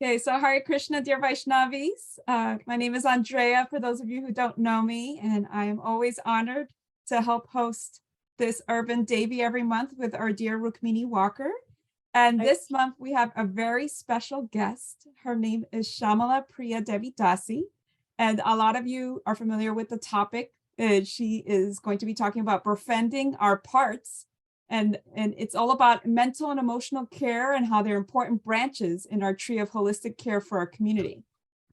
Okay, so Hare Krishna, dear Vaishnavis. My name is Andrea, for those of you who don't know me, and I am always honored to help host this Urban Devi every month with our dear Rukmini Walker. And this month we have a very special guest. Her name is Syamala Priya Devi Dasi, and a lot of you are familiar with the topic. She is going to be talking about befriending our parts, and it's all about mental and emotional care and how they're important branches in our tree of holistic care for our community.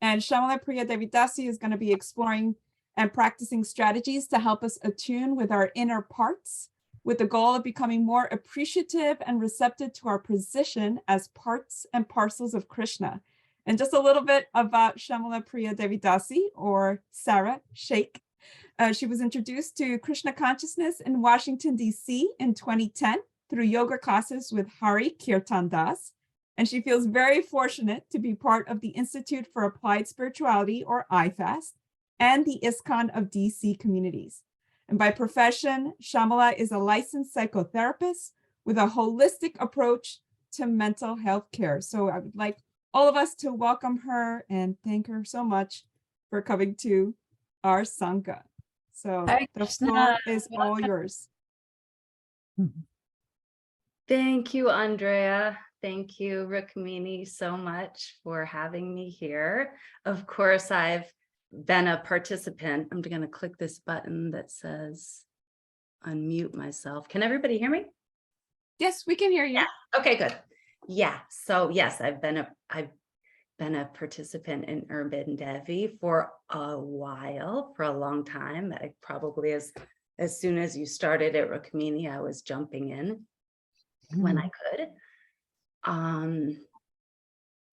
And Syamala Priya Devi Dasi is going to be exploring and practicing strategies to help us attune with our inner parts, with the goal of becoming more appreciative and receptive to our position as parts and parcels of Krishna. And just a little bit about Syamala Priya Devi Dasi, or Sarah Sheikh. She was introduced to Krishna consciousness in Washington, D.C. in 2010 through yoga classes with Hari Kirtan Das. And she feels very fortunate to be part of the Institute for Applied Spirituality, or IFAST, and the ISKCON of DC communities. And by profession, Syamala is a licensed psychotherapist with a holistic approach to mental health care. So I would like all of us to welcome her and thank her so much for coming to our Sangha. So the floor is all yours. Thank you, Andrea. Thank you, Rukmini, so much for having me here. Of course, I've been a participant. I'm going to click this button that says unmute myself. Can everybody hear me? Yes, we can hear you. Yeah. Okay, good. Yeah. So yes, I've been a participant in Urban Devi for a while, for a long time. I probably as soon as you started at Rukmini, I was jumping in when I could.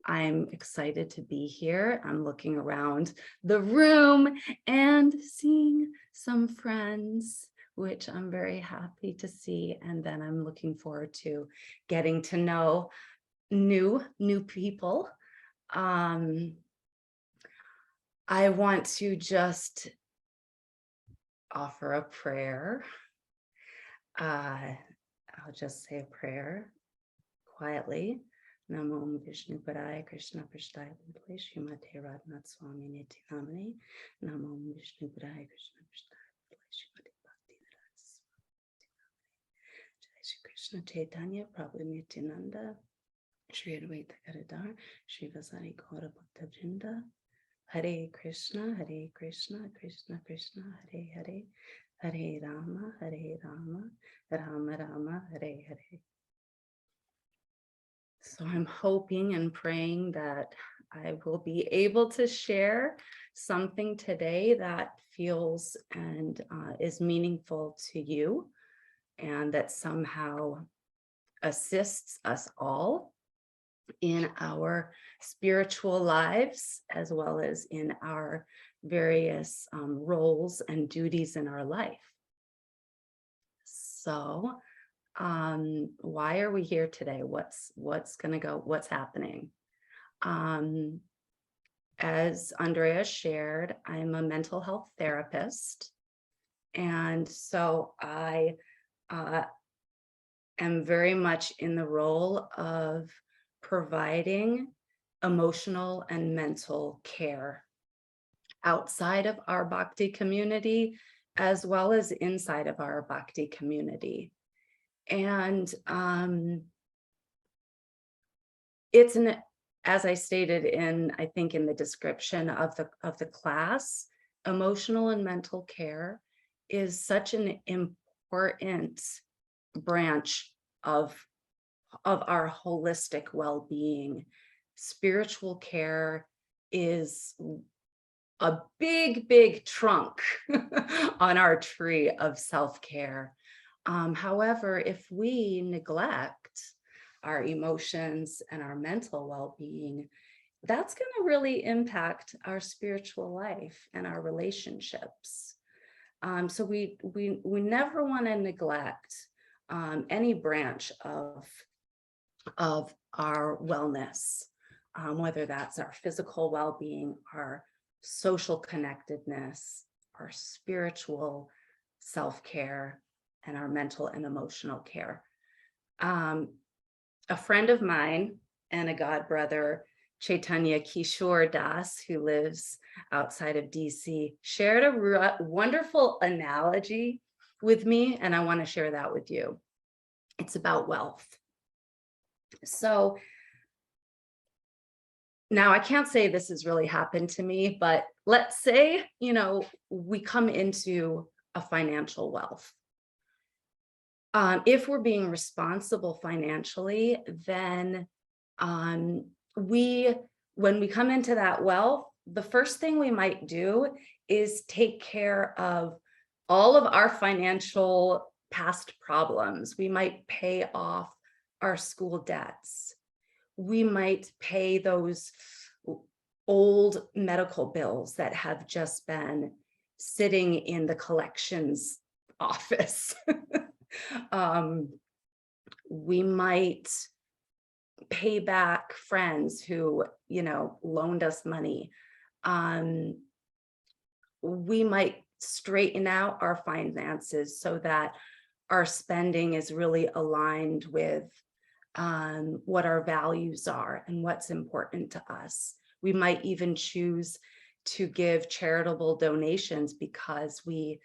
I'm excited to be here. I'm looking around the room and seeing some friends, which I'm very happy to see. And then I'm looking forward to getting to know new people. I want to just offer a prayer. I'll just say a prayer quietly. Namo Vishnu Padaya Krishna Prasthaya Bhutale Srimate Radhanath Swami Niti Namane. Namo Vishnu Padaya Krishna Prasthaya Bhutale Srimate Bhakti Vedanta Swami Jai Shri Krishna Chaitanya Prabhu Nityananda Shri Advaita Gadadhar Shri Vasari Gaura Bhakta Vrinda. Hare Krishna, Krishna Krishna, Hare Hare, Hare Rama, Rama Rama, Hare Hare. So I'm hoping and praying that I will be able to share something today that feels and is meaningful to you, and that somehow assists us all in our spiritual lives, as well as in our various roles and duties in our life. So why are we here today? What's happening? As Andrea shared, I'm a mental health therapist. And so I am very much in the role of providing emotional and mental care outside of our Bhakti community, as well as inside of our Bhakti community. And it's as I stated I think in the description of the class, emotional and mental care is such an important branch of our holistic well-being. Spiritual care is a big trunk on our tree of self-care. However, if we neglect our emotions and our mental well-being, that's going to really impact our spiritual life and our relationships. So we never want to neglect any branch of our wellness, whether that's our physical well-being, our social connectedness, our spiritual self-care, and our mental and emotional care. A friend of mine and a god brother Chaitanya Kishore Das, who lives outside of DC, shared a wonderful analogy with me, and I want to share that with you. It's about wealth. So now I can't say this has really happened to me, but let's say, we come into a financial wealth. If we're being responsible financially, then when we come into that wealth, the first thing we might do is take care of all of our financial past problems. We might pay off our school debts. We might pay those old medical bills that have just been sitting in the collections office. We might pay back friends who, loaned us money. We might straighten out our finances so that our spending is really aligned with what our values are and what's important to us. We might even choose to give charitable donations because we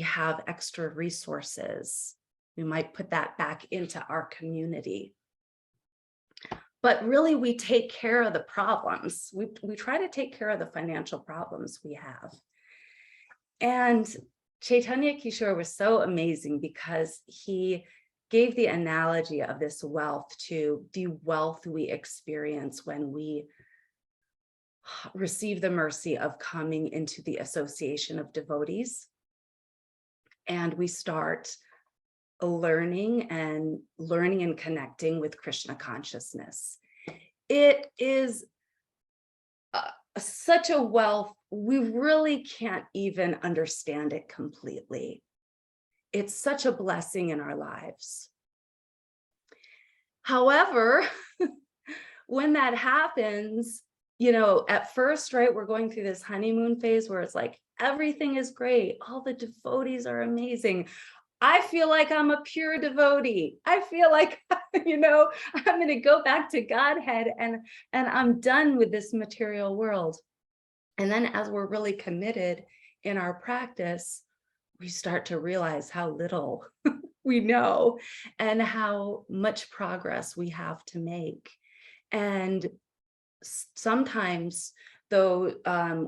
have extra resources. We might put that back into our community. But really, we take care of the problems. We try to take care of the financial problems we have. And Chaitanya Kishore was so amazing because he gave the analogy of this wealth to the wealth we experience when we receive the mercy of coming into the association of devotees. And we start learning and connecting with Krishna consciousness. It is such a wealth, we really can't even understand it completely. It's such a blessing in our lives. However, when that happens, at first, right, we're going through this honeymoon phase where it's like, everything is great. All the devotees are amazing. I feel like I'm a pure devotee. I feel like, I'm going to go back to Godhead and I'm done with this material world. And then as we're really committed in our practice, we start to realize how little we know and how much progress we have to make. And sometimes, though,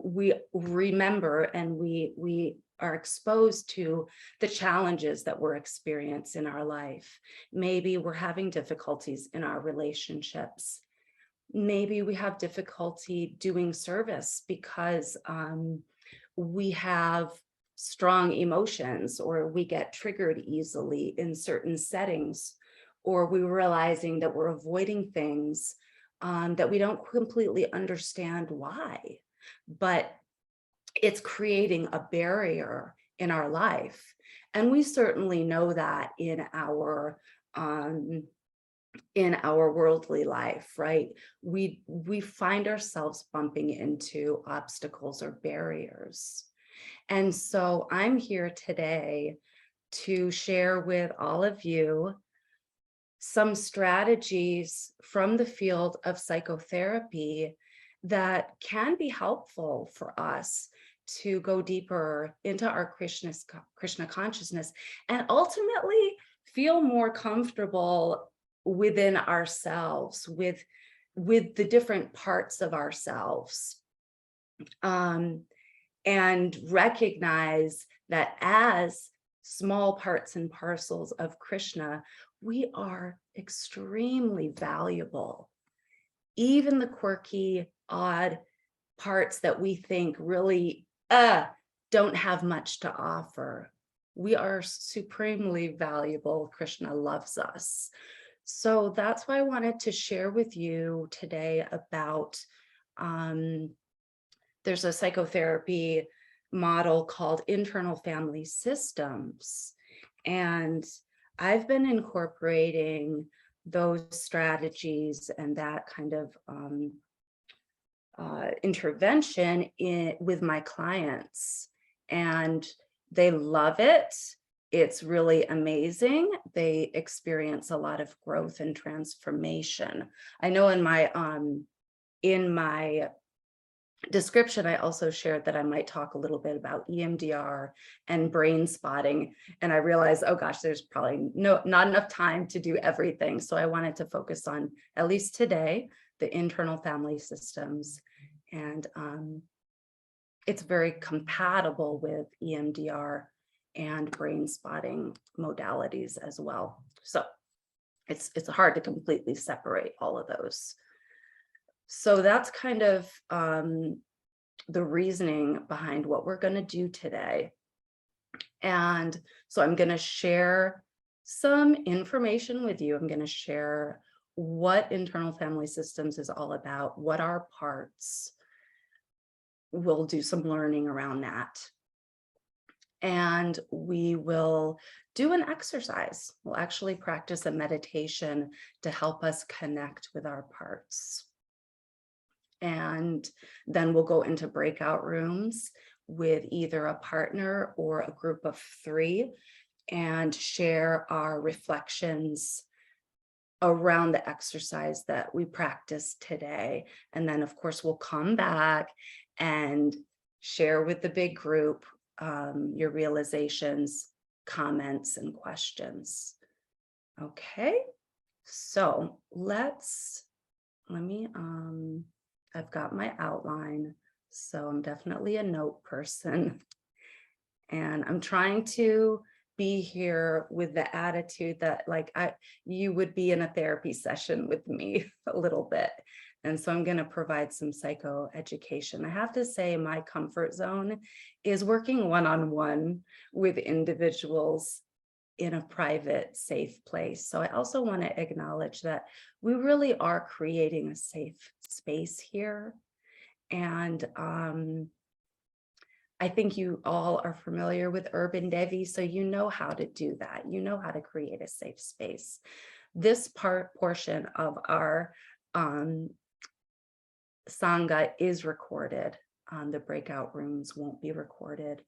we remember and we are exposed to the challenges that we're experiencing in our life. Maybe we're having difficulties in our relationships. Maybe we have difficulty doing service because we have strong emotions, or we get triggered easily in certain settings, or we're realizing that we're avoiding things that we don't completely understand why, but it's creating a barrier in our life. And we certainly know that in our worldly life, right? We find ourselves bumping into obstacles or barriers. And so I'm here today to share with all of you some strategies from the field of psychotherapy that can be helpful for us to go deeper into our Krishna consciousness and ultimately feel more comfortable within ourselves, with the different parts of ourselves, and recognize that as small parts and parcels of Krishna, we are extremely valuable. Even the quirky, odd parts that we think really don't have much to offer, we are supremely valuable. Krishna loves us. So that's why I wanted to share with you today about, there's a psychotherapy model called internal family systems. And I've been incorporating those strategies and that kind of intervention with my clients, and they love it. It's really amazing. They experience a lot of growth and transformation. I know in my in my description, I also shared that I might talk a little bit about EMDR and brain spotting. And I realized, oh gosh, there's probably not enough time to do everything. So I wanted to focus on, at least today, the internal family systems. And it's very compatible with EMDR and brain spotting modalities as well. So it's hard to completely separate all of those. So that's kind of the reasoning behind what we're going to do today. And so I'm going to share some information with you. I'm going to share what internal family systems is all about, what are parts. We'll do some learning around that. And we will do an exercise. We'll actually practice a meditation to help us connect with our parts. And then we'll go into breakout rooms with either a partner or a group of 3 and share our reflections around the exercise that we practiced today. And then, of course, we'll come back and share with the big group your realizations, comments, and questions. Okay, so I've got my outline, so I'm definitely a note person. And I'm trying to be here with the attitude that you would be in a therapy session with me a little bit. And so I'm going to provide some psychoeducation. I have to say my comfort zone is working one-on-one with individuals in a private, safe place. So I also want to acknowledge that we really are creating a safe space here. And I think you all are familiar with Urban Devi, so you know how to do that. You know how to create a safe space. This portion of our Sangha is recorded. The breakout rooms won't be recorded.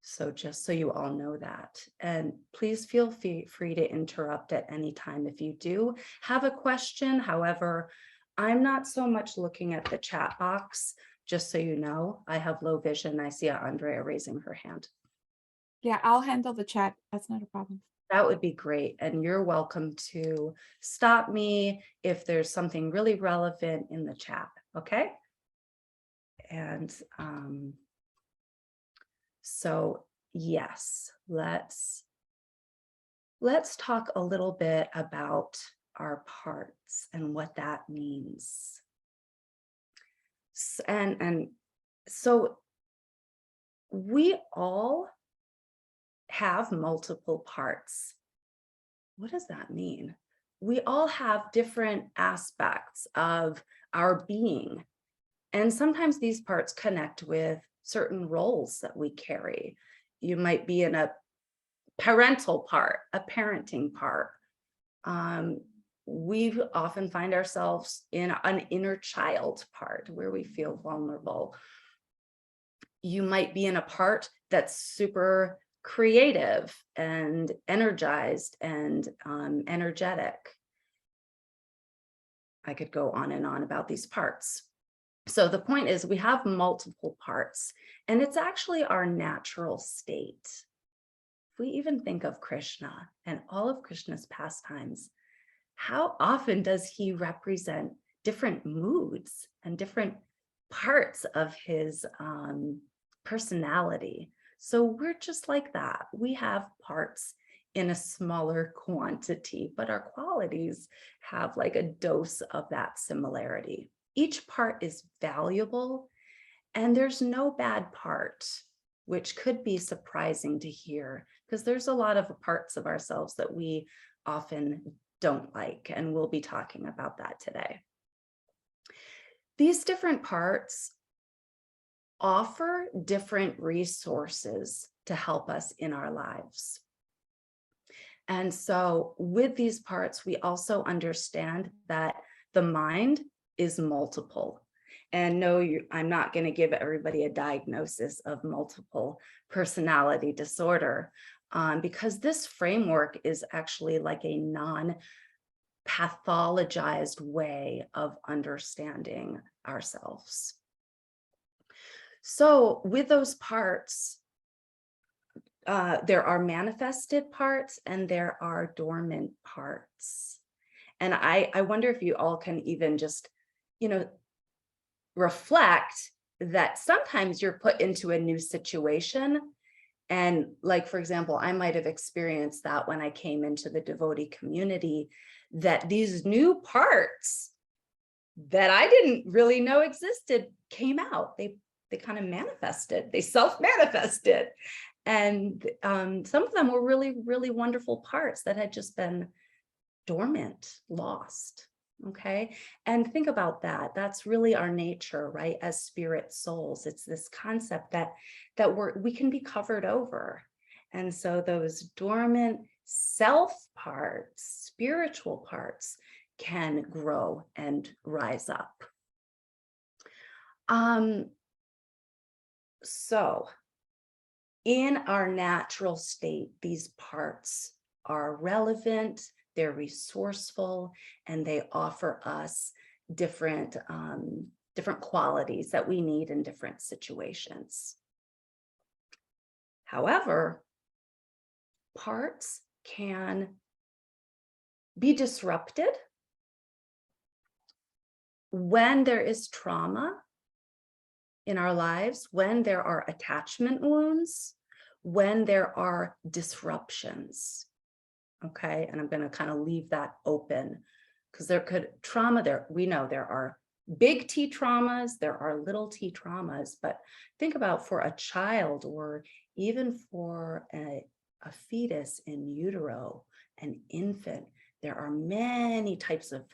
So just so you all know that. And please feel free to interrupt at any time if you do have a question. However, I'm not so much looking at the chat box, just so you know. I have low vision. I see Andrea raising her hand. Yeah, I'll handle the chat. That's not a problem. That would be great. And you're welcome to stop me if there's something really relevant in the chat. Okay. And so yes, let's talk a little bit about our parts and what that means. And so we all have multiple parts. What does that mean? We all have different aspects of our being. And sometimes these parts connect with certain roles that we carry. You might be in a parental part, a parenting part. We often find ourselves in an inner child part where we feel vulnerable. You might be in a part that's super creative and energized and energetic. I could go on and on about these parts. So the point is we have multiple parts, and it's actually our natural state. If we even think of Krishna and all of Krishna's pastimes, how often does he represent different moods and different parts of his personality? So we're just like that. We have parts in a smaller quantity, but our qualities have like a dose of that similarity. Each part is valuable, and there's no bad part, which could be surprising to hear, because there's a lot of parts of ourselves that we often don't like, and we'll be talking about that today. These different parts offer different resources to help us in our lives. And so with these parts, we also understand that the mind is multiple. And no, I'm not going to give everybody a diagnosis of multiple personality disorder, because this framework is actually like a pathologized way of understanding ourselves. So with those parts, there are manifested parts and there are dormant parts. And I wonder if you all can even just, reflect that sometimes you're put into a new situation. And like, for example, I might have experienced that when I came into the devotee community, that these new parts that I didn't really know existed came out. They kind of manifested, they self-manifested. And some of them were really, really wonderful parts that had just been dormant, lost. Okay. And think about that. That's really our nature, right? As spirit souls, it's this concept that we can be covered over. And so those dormant self parts, spiritual parts, can grow and rise up. So in our natural state, these parts are relevant, they're resourceful, and they offer us different qualities that we need in different situations. However, parts can be disrupted when there is trauma in our lives, when there are attachment wounds, when there are disruptions. Okay, and I'm going to kind of leave that open because we know there are big T traumas, there are little t traumas, but think about for a child or even for a fetus in utero, an infant, there are many types of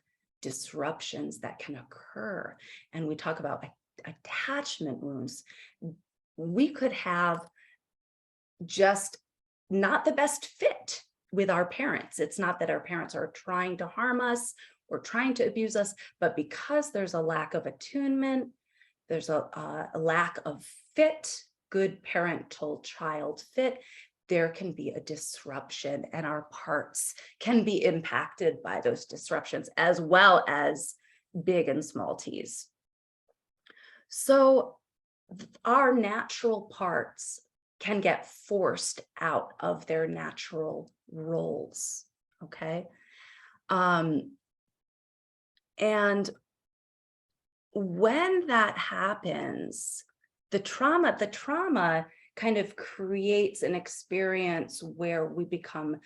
disruptions that can occur. And we talk about attachment wounds. We could have just not the best fit with our parents. It's not that our parents are trying to harm us or trying to abuse us, but because there's a lack of attunement, there's a lack of fit, good parental child fit, there can be a disruption and our parts can be impacted by those disruptions as well as big and small T's. So our natural parts can get forced out of their natural roles, okay? And when that happens, the trauma kind of creates an experience where we become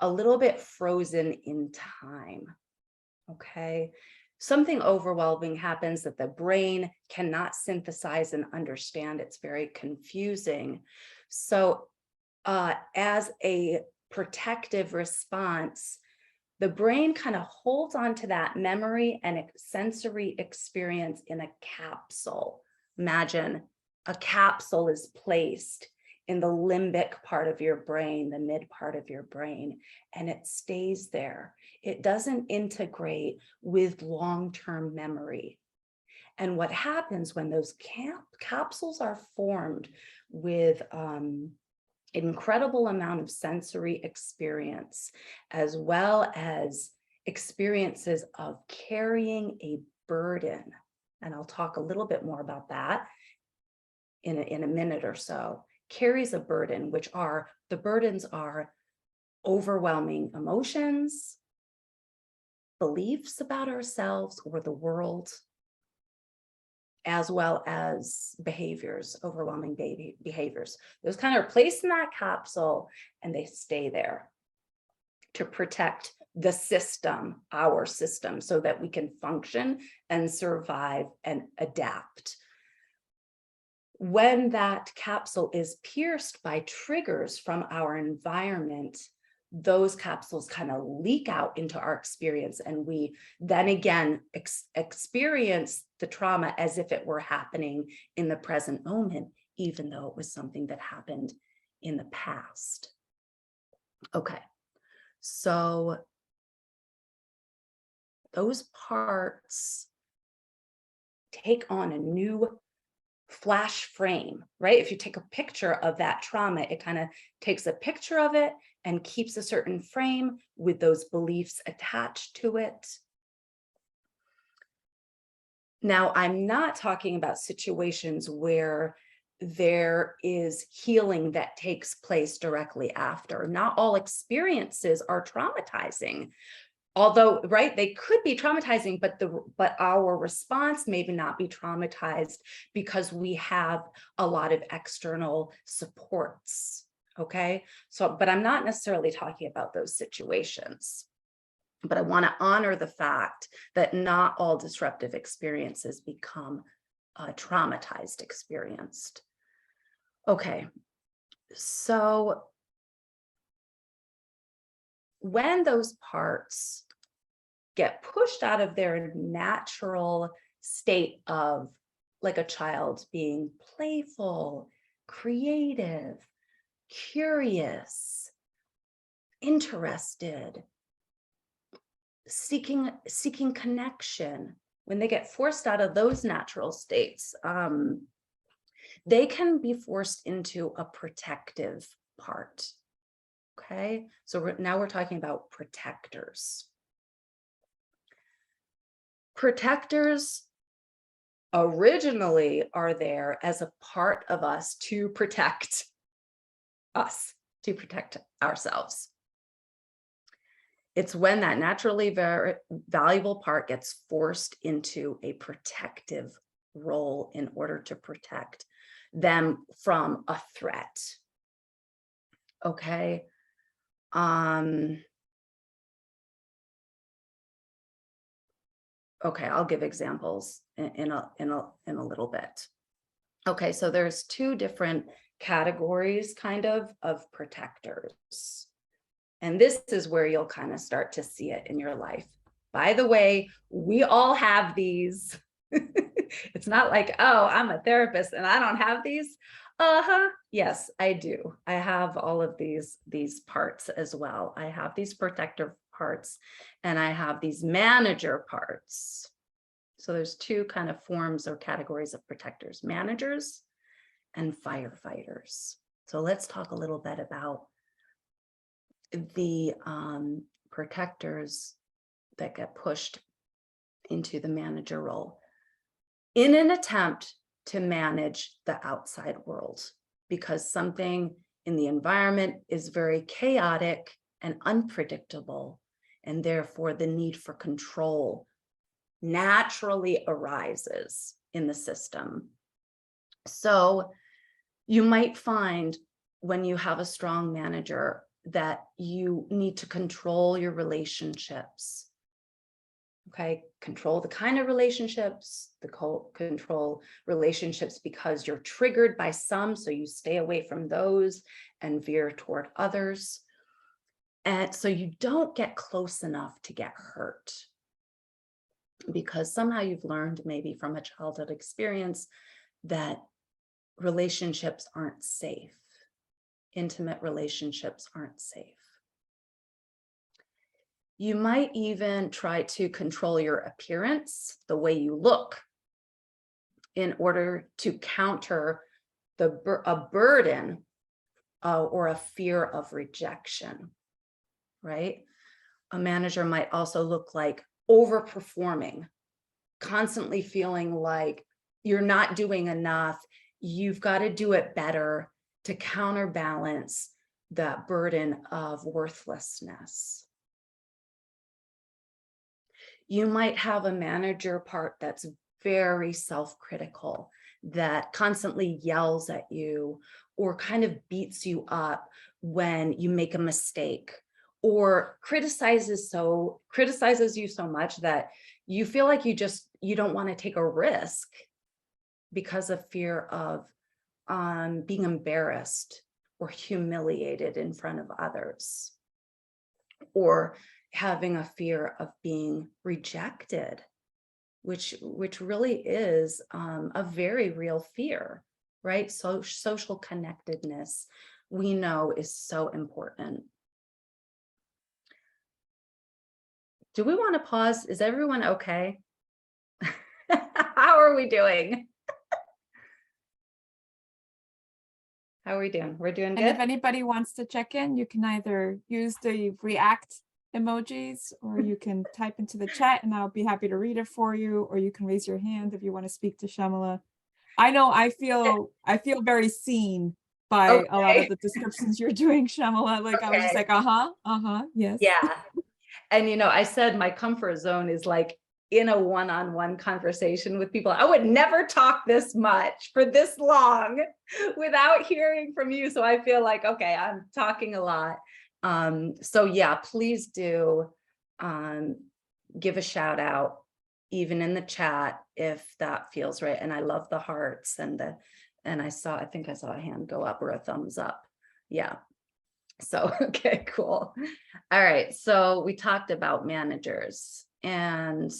a little bit frozen in time, okay? Something overwhelming happens that the brain cannot synthesize and understand. It's very confusing. So as a protective response, the brain kind of holds on to that memory and sensory experience in a capsule. Imagine a capsule is placed in the limbic part of your brain, the mid part of your brain, and it stays there. It doesn't integrate with long-term memory. And what happens when those capsules are formed with incredible amount of sensory experience, as well as experiences of carrying a burden, and I'll talk a little bit more about that in a minute or so, carries a burden, the burdens are overwhelming emotions, beliefs about ourselves or the world, as well as behaviors, overwhelming behaviors. Those kind of are placed in that capsule and they stay there to protect the system, our system, so that we can function and survive and adapt. When that capsule is pierced by triggers from our environment, those capsules kind of leak out into our experience, and we then again experience the trauma as if it were happening in the present moment, even though it was something that happened in the past. Okay, so those parts take on a new flash frame, right? If you take a picture of that trauma, it kind of takes a picture of it and keeps a certain frame with those beliefs attached to it. Now, I'm not talking about situations where there is healing that takes place directly after. Not all experiences are traumatizing. Although, right, they could be traumatizing, but our response maybe not be traumatized because we have a lot of external supports. Okay, so, but I'm not necessarily talking about those situations. But I want to honor the fact that not all disruptive experiences become traumatized experienced. Okay, so when those parts get pushed out of their natural state of, like a child being playful, creative, curious, interested, seeking connection, when they get forced out of those natural states, they can be forced into a protective part. Okay, so now we're talking about protectors. Protectors originally are there as a part of us, to protect ourselves. It's when that naturally very valuable part gets forced into a protective role in order to protect them from a threat. Okay. Okay, I'll give examples in a little bit. Okay, so there's two different categories kind of protectors. And this is where you'll kind of start to see it in your life. By the way, we all have these. It's not like, oh, I'm a therapist and I don't have these. Yes, I do. I have all of these parts as well. I have these protector parts and I have these manager parts. So there's two kind of forms or categories of protectors: managers and firefighters. So let's talk a little bit about the protectors that get pushed into the manager role in an attempt to manage the outside world, because something in the environment is very chaotic and unpredictable, and therefore the need for control naturally arises in the system. So you might find when you have a strong manager that you need to control your relationships. Okay, control the kind of relationships, control relationships because you're triggered by some, so you stay away from those and veer toward others. And so you don't get close enough to get hurt, because somehow you've learned, maybe from a childhood experience, that relationships aren't safe. Intimate relationships aren't safe. You might even try to control your appearance, the way you look, in order to counter a burden or a fear of rejection, right? A manager might also look like overperforming, constantly feeling like you're not doing enough, you've got to do it better to counterbalance that burden of worthlessness. You might have a manager part that's very self-critical, that constantly yells at you or kind of beats you up when you make a mistake, or criticizes you so much that you feel like you don't want to take a risk because of fear of being embarrassed or humiliated in front of others, or having a fear of being rejected, which really is a very real fear, right? So social connectedness, we know, is so important. Do we want to pause? Is everyone okay? How are we doing? How are we doing? We're doing And if good? anybody wants to check in, you can either use the react emojis or you can type into the chat and I'll be happy to read it for you, or you can raise your hand if you want to speak to Syamala. I know I feel very seen by a lot of Okay. the descriptions you're doing, Syamala. Like I was just Okay. like, yes. Yeah. And I said my comfort zone is like in a one-on-one conversation with people. I would never talk this much for this long without hearing from you. So I feel like, okay, I'm talking a lot. So yeah, please do give a shout out, even in the chat, if that feels right. And I love the hearts and I think I saw a hand go up or a thumbs up. Yeah. So, okay, cool. All right. So we talked about managers, and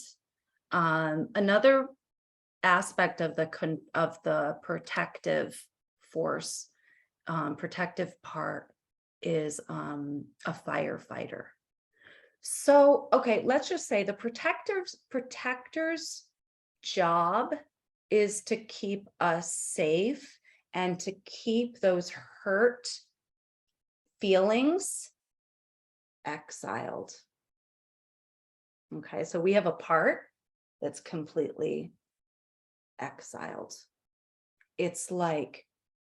another aspect of the protective force, protective part is a firefighter. So, okay, let's just say the protector's job is to keep us safe and to keep those hurt feelings exiled. Okay, so we have a part that's completely exiled. It's like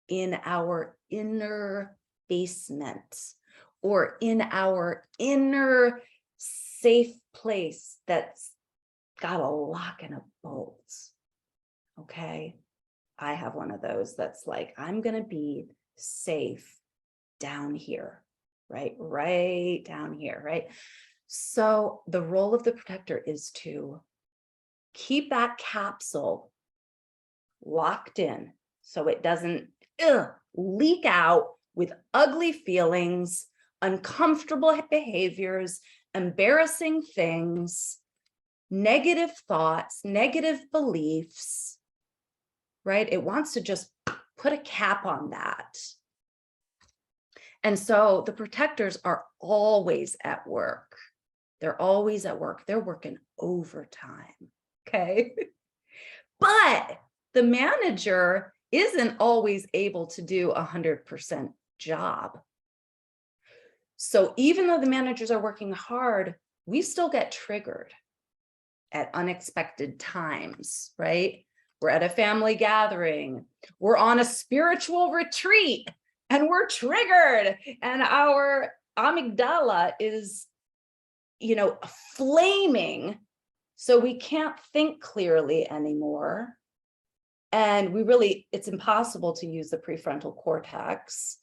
in our inner basement or in our inner safe place that's got a lock and a bolt. Okay, I have one of those that's like, I'm going to be safe down here, right down here, right? So the role of the protector is to keep that capsule locked in so it doesn't leak out with ugly feelings, uncomfortable behaviors, embarrassing things, negative thoughts, negative beliefs, right? It wants to just put a cap on that. And so the protectors are always at work. They're always at work. They're working overtime. Okay. But the manager isn't always able to do 100% job. So even though the managers are working hard, we still get triggered at unexpected times, right? We're at a family gathering. We're on a spiritual retreat and we're triggered. And our amygdala is, flaming. So we can't think clearly anymore. And it's impossible to use the prefrontal cortex.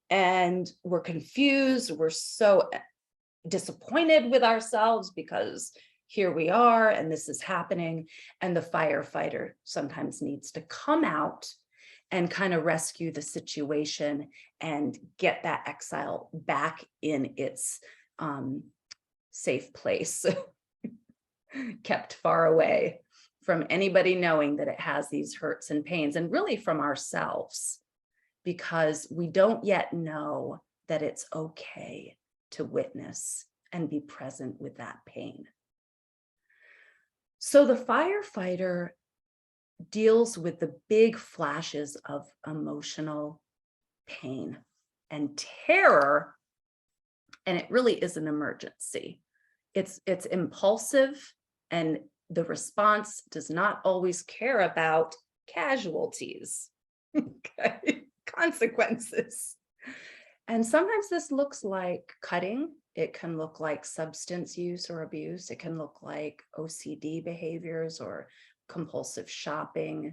And we're confused. We're so disappointed with ourselves because here we are and this is happening. And the firefighter sometimes needs to come out and kind of rescue the situation and get that exile back in its safe place, kept far away from anybody knowing that it has these hurts and pains, and really from ourselves, because we don't yet know that it's okay to witness and be present with that pain. So the firefighter deals with the big flashes of emotional pain and terror, and it really is an emergency. It's impulsive, and the response does not always care about casualties, okay, consequences. And sometimes this looks like cutting. It can look like substance use or abuse. It can look like OCD behaviors or compulsive shopping.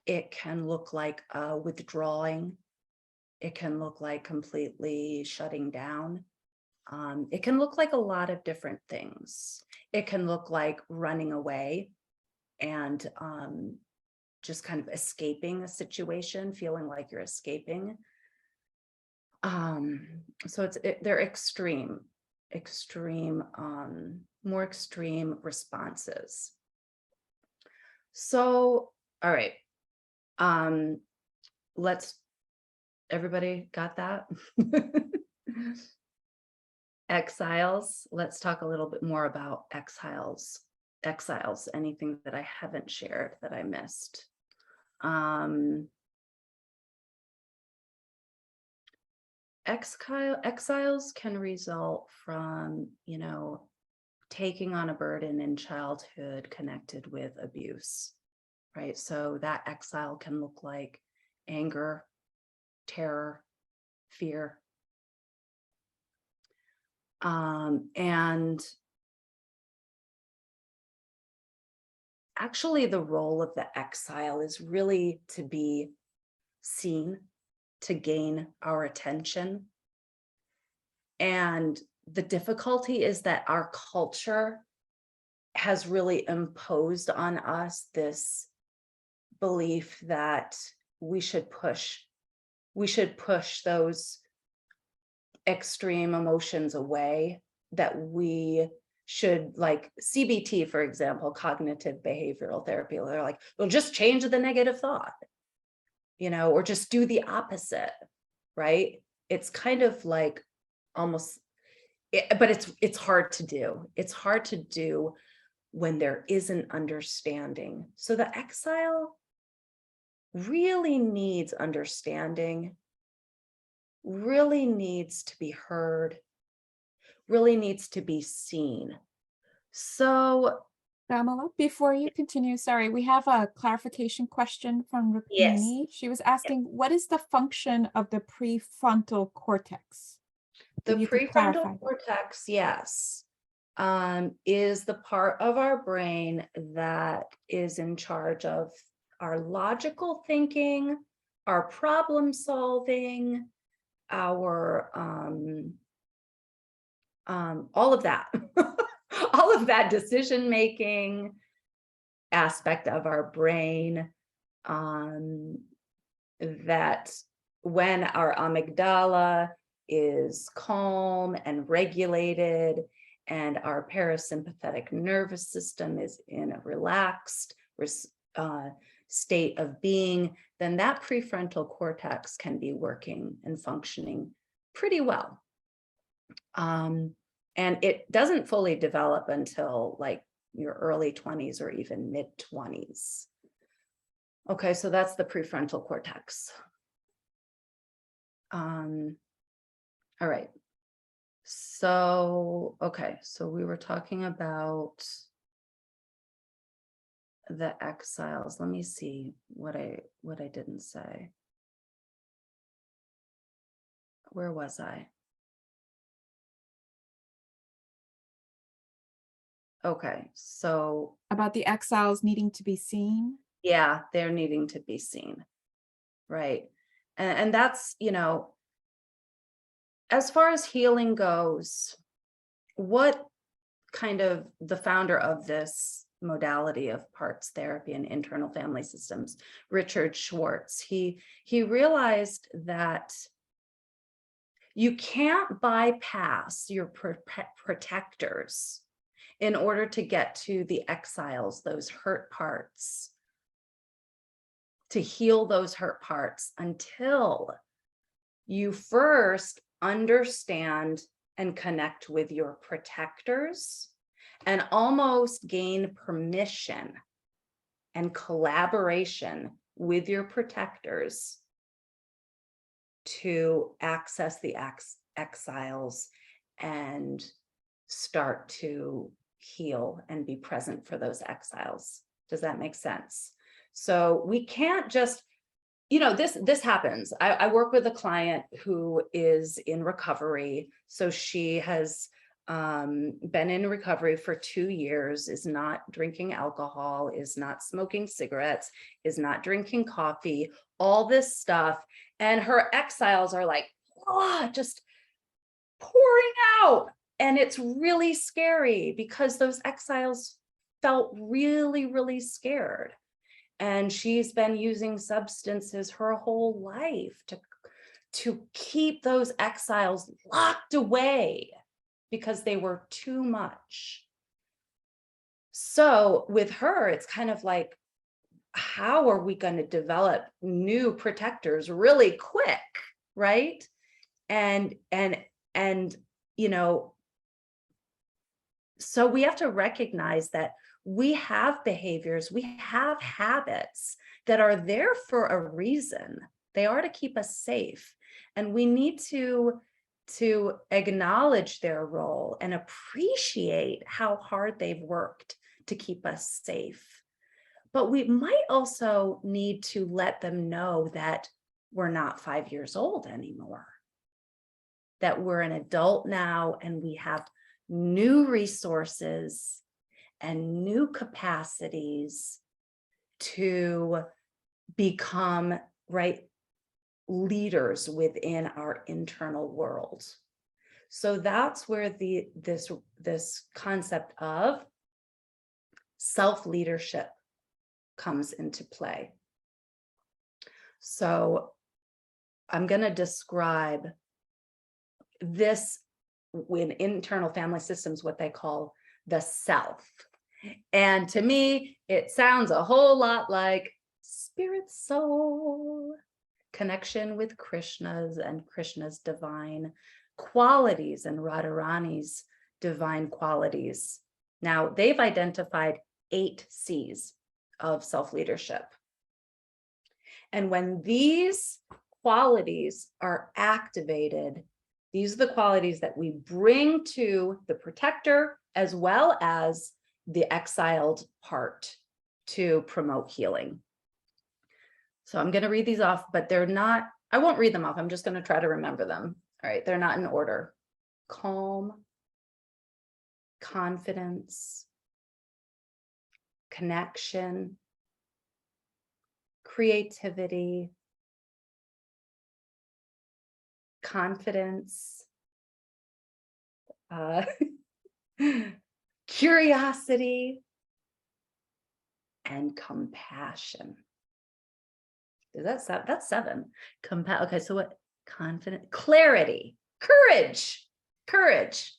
It can look like withdrawing. It can look like completely shutting down. It can look like a lot of different things. It can look like running away and just kind of escaping a situation, feeling like you're escaping. So they're extreme, more extreme responses. So, all right. Everybody got that? Exiles. Let's talk a little bit more about exiles. Anything that I haven't shared that I missed. Exiles can result from, taking on a burden in childhood connected with abuse, right? So that exile can look like anger, terror, fear. And actually, the role of the exile is really to be seen, to gain our attention. And the difficulty is that our culture has really imposed on us this belief that we should push those extreme emotions away, that we should, like CBT, for example, cognitive behavioral therapy, they're like, well, just change the negative thought, or just do the opposite, right? It's kind of like almost, but it's hard to do. It's hard to do when there isn't understanding. So the exile really needs understanding, really needs to be heard, really needs to be seen. So, Syamala, before you continue, sorry, we have a clarification question from yes, Rukmini. She was asking, what is the function of the prefrontal cortex? the If you could clarify prefrontal that. cortex, yes, is the part of our brain that is in charge of our logical thinking, our problem solving, our all of that, all of that decision making aspect of our brain, that when our amygdala is calm and regulated and our parasympathetic nervous system is in a relaxed state of being, then that prefrontal cortex can be working and functioning pretty well. And it doesn't fully develop until like your early 20s or even mid 20s. Okay, so that's the prefrontal cortex. All right. So, okay, so we were talking about the exiles. Let me see what I didn't say. Where was I? Okay, so About the exiles needing to be seen. yeah, they're needing to be seen, right? And that's, as far as healing goes, what kind of the founder of this modality of parts therapy and internal family systems, Richard Schwartz, he realized that you can't bypass your protectors in order to get to the exiles, those hurt parts, to heal those hurt parts, until you first understand and connect with your protectors and almost gain permission and collaboration with your protectors to access the exiles and start to heal and be present for those exiles. Does that make sense? So we can't just, this happens. I work with a client who is in recovery. So she has been in recovery for 2 years, is not drinking alcohol, is not smoking cigarettes, is not drinking coffee, all this stuff. And her exiles are like, just pouring out. And it's really scary because those exiles felt really, really scared. And she's been using substances her whole life to keep those exiles locked away because they were too much. So with her, it's kind of like, how are we going to develop new protectors really quick, right? And so we have to recognize that we have behaviors, we have habits that are there for a reason. They are to keep us safe. And we need to acknowledge their role and appreciate how hard they've worked to keep us safe. But we might also need to let them know that we're not 5 years old anymore, that we're an adult now and we have new resources and new capacities to become, right, leaders within our internal world. So that's where this concept of self-leadership comes into play. So I'm going to describe this in internal family systems, what they call the self. And to me, it sounds a whole lot like spirit soul, connection with Krishna's and Krishna's divine qualities and Radharani's divine qualities. Now, they've identified 8 C's of self-leadership. And when these qualities are activated, these are the qualities that we bring to the protector as well as the exiled part to promote healing. So I'm going to read these off, but they're not, I won't read them off. I'm just going to try to remember them. All right. They're not in order. Calm, confidence, connection, creativity, confidence, curiosity, and compassion. That's 7. Okay, so what? Confident, clarity, courage.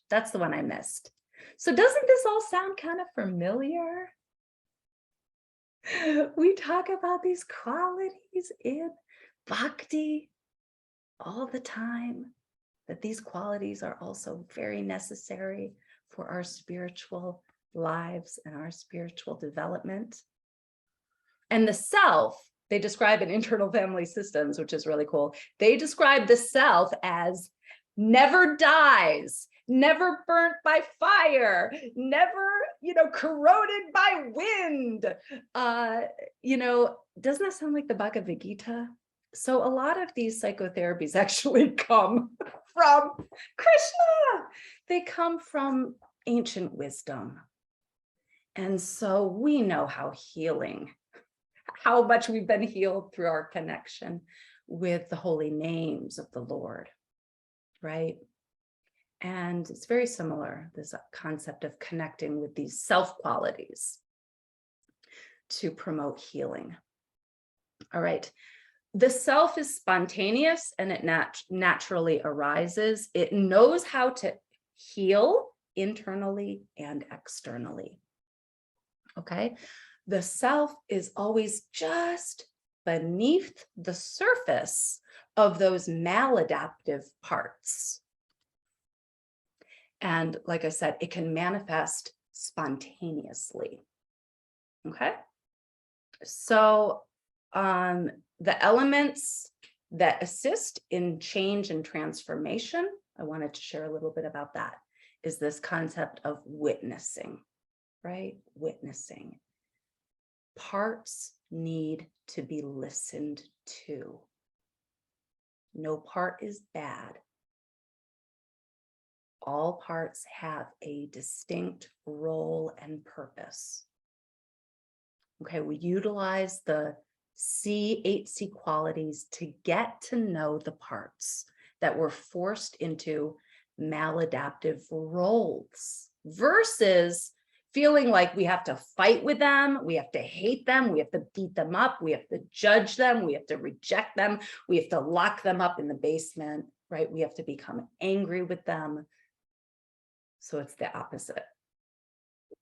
That's the one I missed. So doesn't this all sound kind of familiar? We talk about these qualities in bhakti all the time, that these qualities are also very necessary for our spiritual lives and our spiritual development. And the self, they describe in internal family systems, which is really cool. They describe the self as never dies, never burnt by fire, never, corroded by wind. Doesn't that sound like the Bhagavad Gita? So a lot of these psychotherapies actually come from Krishna. They come from ancient wisdom. And so we know how much we've been healed through our connection with the holy names of the Lord, right? And it's very similar, this concept of connecting with these self qualities to promote healing. All right. The self is spontaneous and it naturally arises. It knows how to heal internally and externally. Okay. The self is always just beneath the surface of those maladaptive parts. And like I said, it can manifest spontaneously. Okay. So the elements that assist in change and transformation, I wanted to share a little bit about that, is this concept of witnessing, right? Witnessing. Parts need to be listened to. No part is bad. All parts have a distinct role and purpose. Okay, we utilize the 8C qualities to get to know the parts that were forced into maladaptive roles versus feeling like we have to fight with them, we have to hate them, we have to beat them up, we have to judge them, we have to reject them, we have to lock them up in the basement, right? We have to become angry with them. So it's the opposite.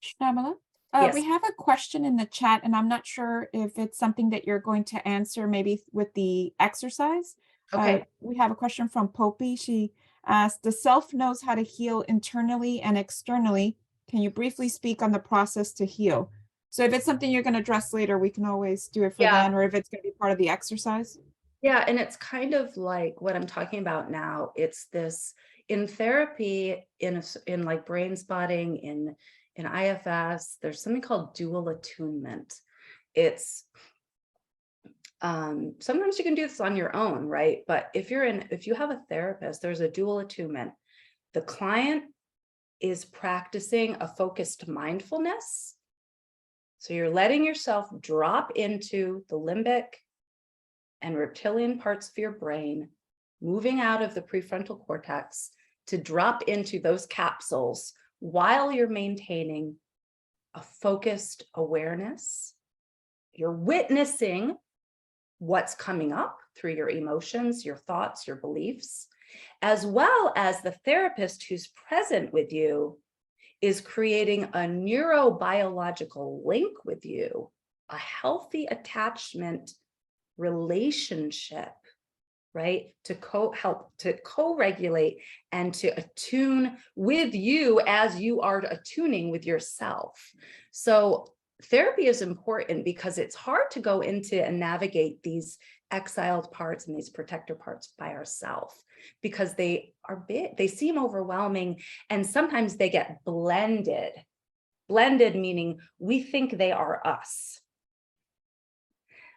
Syamala, Yes. we have a question in the chat, and I'm not sure if it's something that you're going to answer maybe with the exercise. Okay. We have a question from Popey. She asked, the self knows how to heal internally and externally. Can you briefly speak on the process to heal? So if it's something you're going to address later, we can always do it for then, or if it's going to be part of the exercise. Yeah, and it's kind of like what I'm talking about now. It's this in therapy, in like brain spotting, in IFS, there's something called dual attunement. It's sometimes you can do this on your own, right? But if you have a therapist, there's a dual attunement. The client is practicing a focused mindfulness. So you're letting yourself drop into the limbic and reptilian parts of your brain, moving out of the prefrontal cortex to drop into those capsules while you're maintaining a focused awareness. You're witnessing what's coming up through your emotions, your thoughts, your beliefs, as well as the therapist who's present with you is creating a neurobiological link with you, a healthy attachment relationship, right? To help to co-regulate and to attune with you as you are attuning with yourself. So therapy is important because it's hard to go into and navigate these exiled parts and these protector parts by ourselves because they are big, they seem overwhelming, and sometimes they get blended. Blended meaning we think they are us.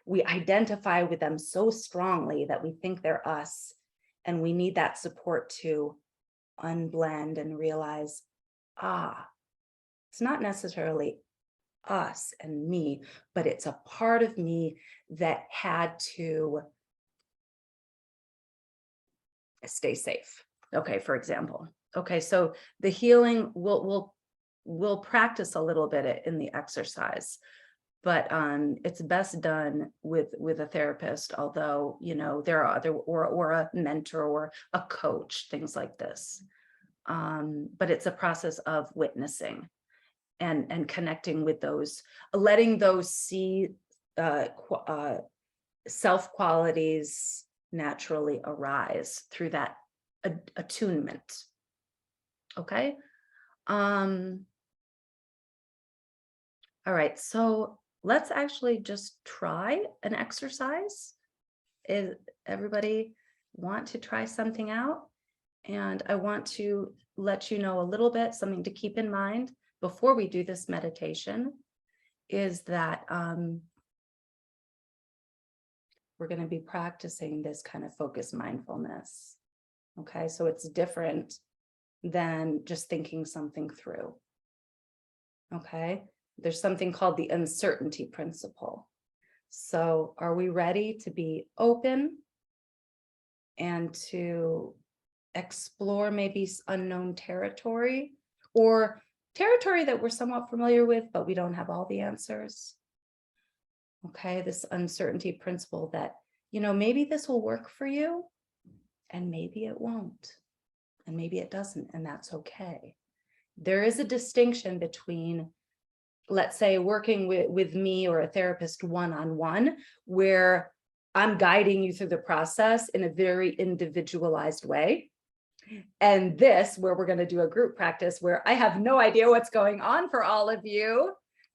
We identify with them so strongly that we think they're us, and we need that support to unblend and realize, it's not necessarily us and me, but it's a part of me that had to stay safe. Okay, for example. Okay, so the healing, we'll practice a little bit in the exercise, but it's best done with a therapist, although, you know, there are other, or a mentor or a coach, things like this. But it's a process of witnessing and connecting with those, letting those see self qualities naturally arise through that attunement. Okay. All right, so let's actually just try an exercise. Is everybody want to try something out? And I want to let you know a little bit, something to keep in mind before we do this meditation is that we're going to be practicing this kind of focused mindfulness. Okay, so it's different than just thinking something through. Okay, there's something called the uncertainty principle. So are we ready to be open and to explore maybe unknown territory or territory that we're somewhat familiar with, but we don't have all the answers? Okay, this uncertainty principle that, you know, maybe this will work for you and maybe it won't, and maybe it doesn't, and that's okay. There is a distinction between, let's say, working with me or a therapist one-on-one, where I'm guiding you through the process in a very individualized way. And this, where we're going to do a group practice where I have no idea what's going on for all of you.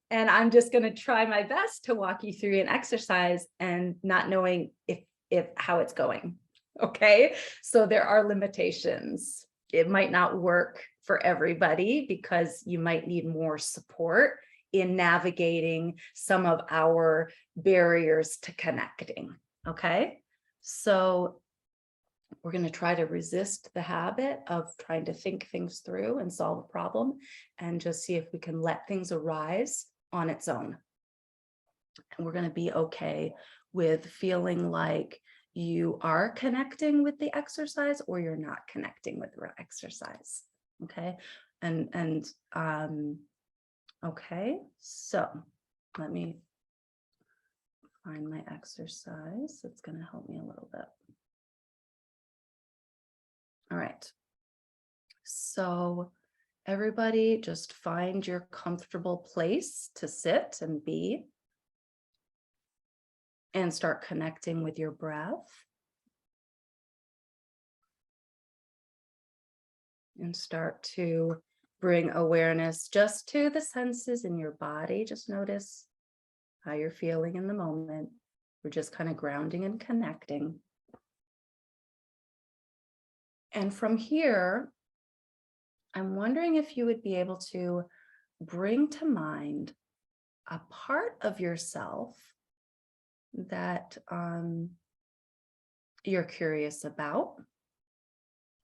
And I'm just going to try my best to walk you through an exercise and not knowing if how it's going. Okay. So there are limitations. It might not work for everybody because you might need more support in navigating some of our barriers to connecting. Okay. So we're going to try to resist the habit of trying to think things through and solve a problem and just see if we can let things arise on its own. And we're going to be okay with feeling like you are connecting with the exercise or you're not connecting with the exercise. Okay. Okay. So let me find my exercise. It's going to help me a little bit. All right. So everybody just find your comfortable place to sit and be and start connecting with your breath. And start to bring awareness just to the senses in your body. Just notice how you're feeling in the moment. We're just kind of grounding and connecting. And from here, I'm wondering if you would be able to bring to mind a part of yourself that you're curious about,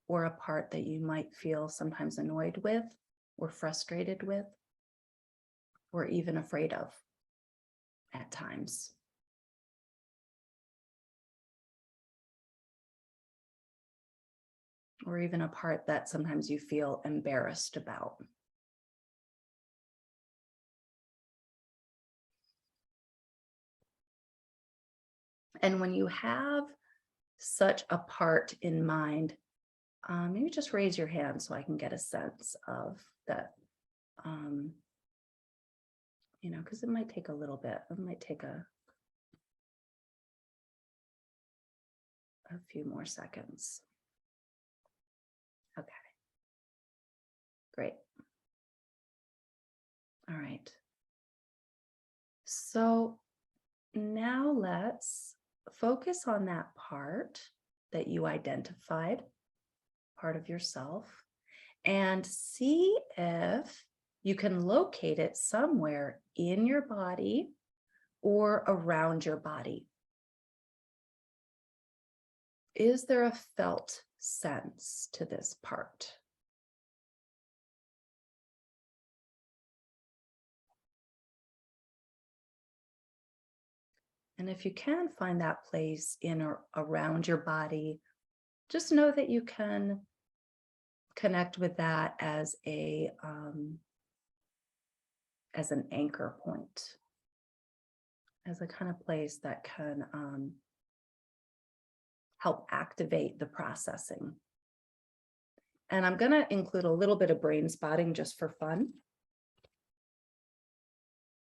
or a part that you might feel sometimes annoyed with, or frustrated with, or even afraid of at times. Or even a part that sometimes you feel embarrassed about. And when you have such a part in mind, maybe just raise your hand so I can get a sense of that, because it might take a little bit. It might take a few more seconds. Okay. Great. All right. So now let's focus on that part that you identified, part of yourself, and see if you can locate it somewhere in your body or around your body. Is there a felt sense to this part? And if you can find that place in or around your body, just know that you can connect with that as an anchor point, as a kind of place that can help activate the processing. And I'm going to include a little bit of brain spotting just for fun.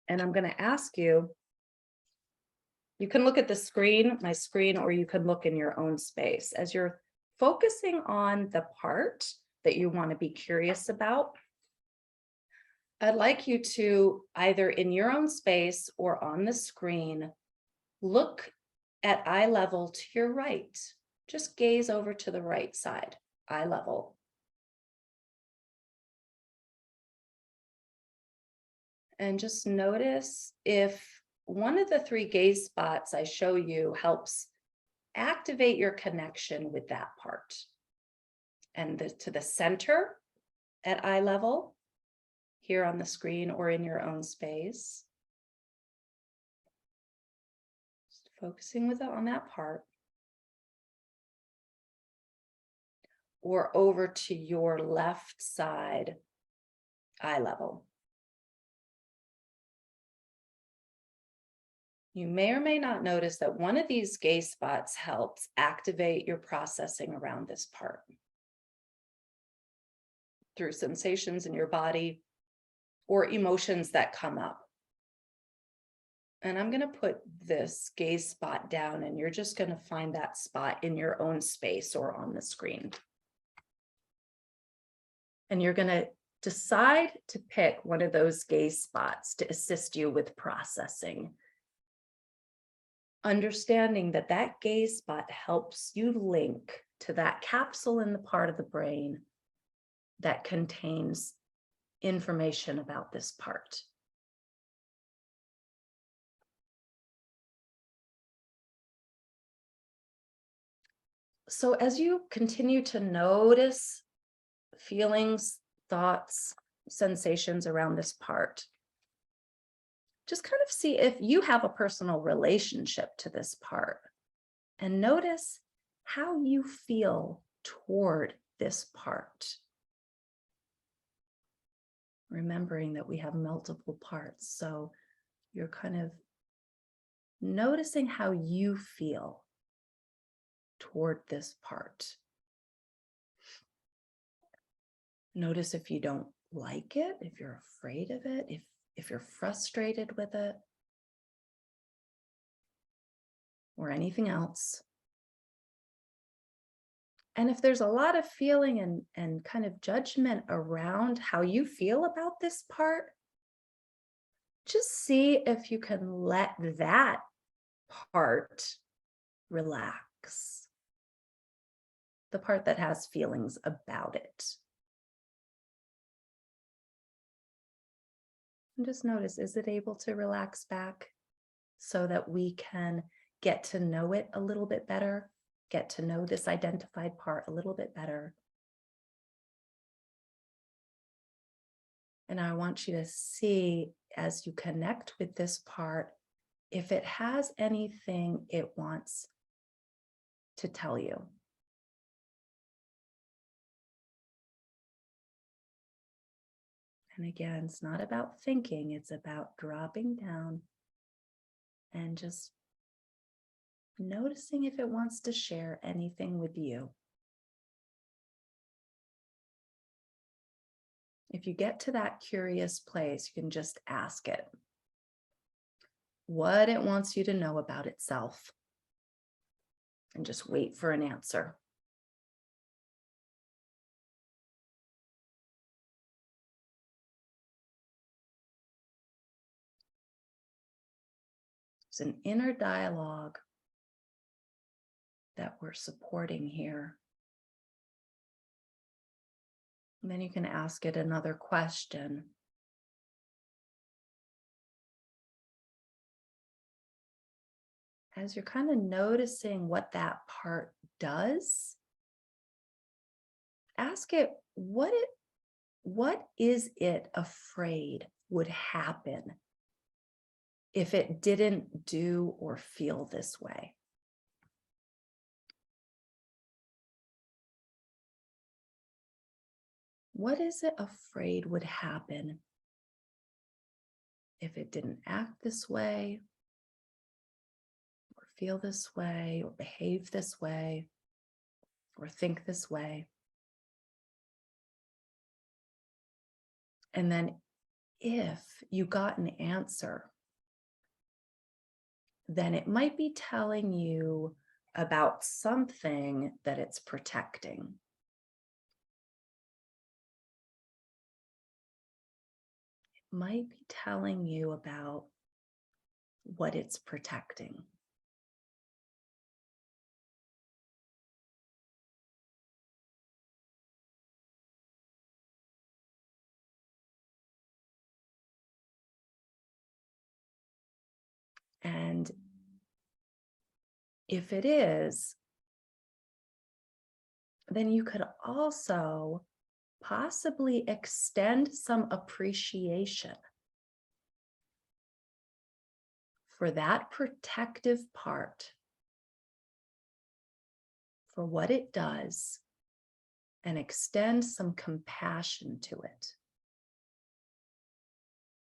And I'm going to ask you, you can look at the screen, my screen, or you can look in your own space. As you're focusing on the part that you want to be curious about, I'd like you to, either in your own space or on the screen, look at eye level to your right. Just gaze over to the right side, eye level. And just notice if one of the 3 gaze spots I show you helps activate your connection with that part. And to the center at eye level, here on the screen or in your own space. Just focusing on that part. Or over to your left side, eye level. You may or may not notice that one of these gaze spots helps activate your processing around this part through sensations in your body or emotions that come up. And I'm going to put this gaze spot down, and you're just going to find that spot in your own space or on the screen. And you're going to decide to pick one of those gaze spots to assist you with processing. Understanding that that gaze spot helps you link to that capsule in the part of the brain that contains information about this part. So as you continue to notice feelings, thoughts, sensations around this part, just kind of see if you have a personal relationship to this part, and notice how you feel toward this part. Remembering that we have multiple parts, so you're kind of noticing how you feel toward this part. Notice if you don't like it, if you're afraid of it, if you're frustrated with it, or anything else. And if there's a lot of feeling and kind of judgment around how you feel about this part, just see if you can let that part relax? The part that has feelings about it. And just notice, is it able to relax back so that we can get to know it a little bit better, get to know this identified part a little bit better? And I want you to see, as you connect with this part, if it has anything it wants to tell you. And again, it's not about thinking, it's about dropping down and just noticing if it wants to share anything with you. If you get to that curious place, you can just ask it what it wants you to know about itself, and just wait for an answer. It's an inner dialogue that we're supporting here. And then you can ask it another question. As you're kind of noticing what that part does, ask it, what is it afraid would happen if it didn't do or feel this way? What is it afraid would happen if it didn't act this way, or feel this way, or behave this way, or think this way? And then if you got an answer, then it might be telling you about something that it's protecting. It might be telling you about what it's protecting. And if it is, then you could also possibly extend some appreciation for that protective part, for what it does, and extend some compassion to it.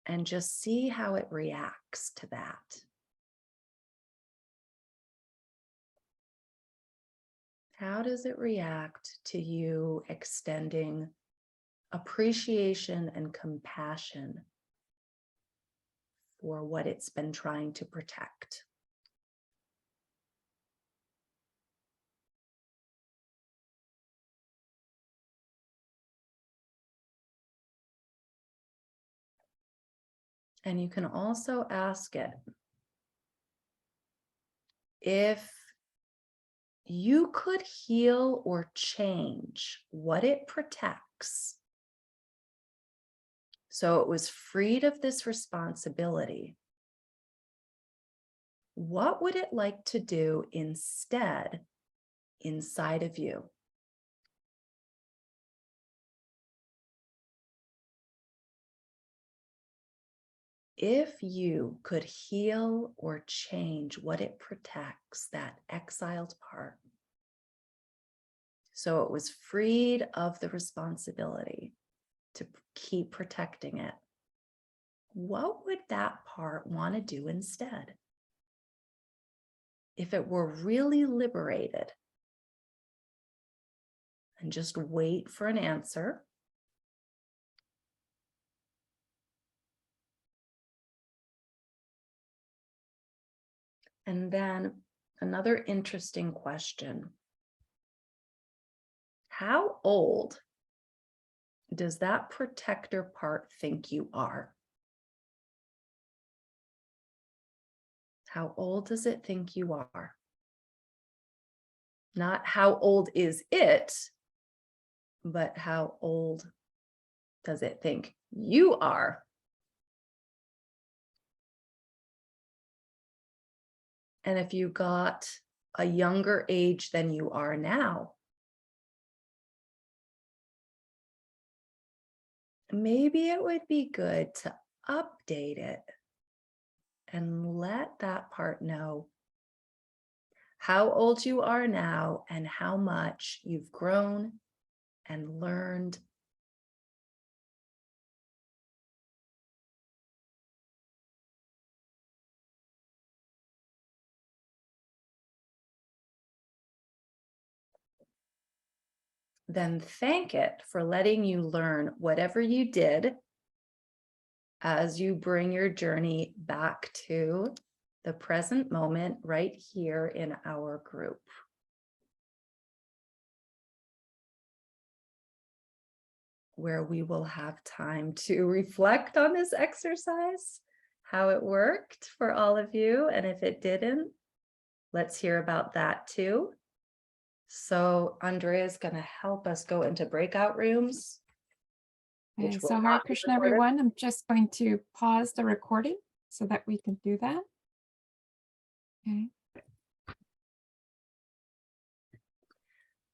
And just see how it reacts to that. How does it react to you extending appreciation and compassion for what it's been trying to protect? And you can also ask it, if you could heal or change what it protects, so it was freed of this responsibility, what would it like to do instead inside of you? If you could heal or change what it protects, that exiled part, so it was freed of the responsibility to keep protecting it, what would that part want to do instead? If it were really liberated, and just wait for an answer. And then another interesting question. How old does that protector part think you are? How old does it think you are? Not how old is it, but how old does it think you are? And if you got a younger age than you are now, maybe it would be good to update it and let that part know how old you are now and how much you've grown and learned. Then thank it for letting you learn whatever you did as you bring your journey back to the present moment right here in our group. Where we will have time to reflect on this exercise, how it worked for all of you. And if it didn't, let's hear about that too. So Andrea is going to help us go into breakout rooms. Okay, so Hare Krishna, everyone. I'm just going to pause the recording so that we can do that. Okay.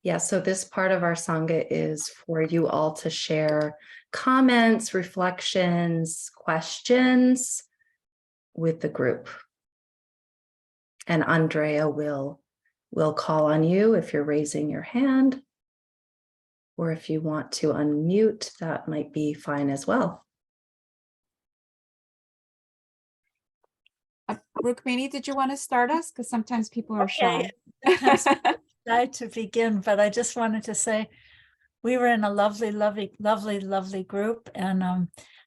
Yeah, so this part of our Sangha is for you all to share comments, reflections, questions with the group. And Andrea will call on you if you're raising your hand, or if you want to unmute, that might be fine as well. Rukmini, did you want to start us? Because sometimes people are shy. Shy to begin, but I just wanted to say we were in a lovely group, and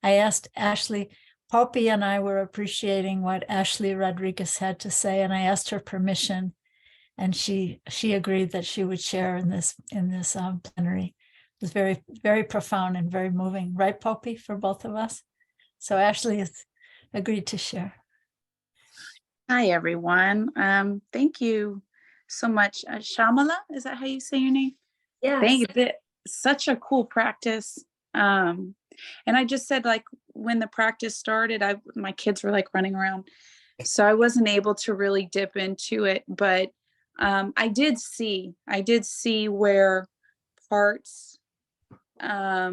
I asked Ashley. Poppy and I were appreciating what Ashley Rodriguez had to say, and I asked her permission, and she agreed that she would share in this plenary. It was very profound and very moving, right, Poppy, for both of us. So Ashley has agreed to share. Hi, everyone. Thank you so much. Syamala, is that how you say your name? Yes. Thank you. Such a cool practice. And I just said, like, when the practice started, my kids were like running around, so I wasn't able to really dip into it. But I did see where parts I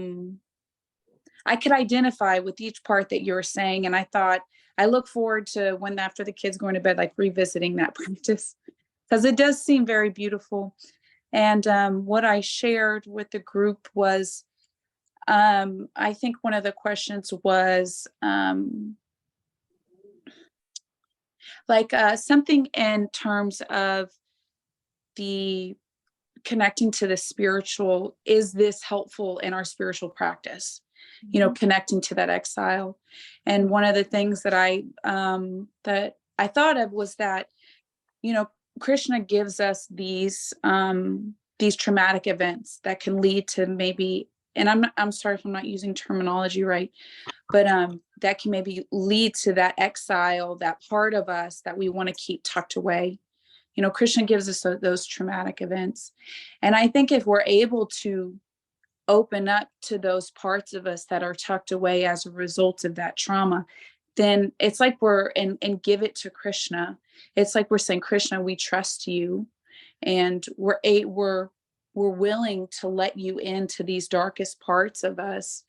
could identify with each part that you were saying, and I thought I look forward to when after the kids going to bed, like revisiting that practice, because it does seem very beautiful. And what I shared with the group was, I think one of the questions was something in terms of the connecting to the spiritual. Is this helpful in our spiritual practice? You know, connecting to that exile. And one of the things that I thought of was that, you know, Krishna gives us these traumatic events that can lead to maybe, and I'm sorry if I'm not using terminology right, but that can maybe lead to that exile, that part of us that we want to keep tucked away. You know, Krishna gives us those traumatic events. And I think if we're able to open up to those parts of us that are tucked away as a result of that trauma, then it's like and give it to Krishna. It's like we're saying, Krishna, we trust you, and we're willing to let you into these darkest parts of us.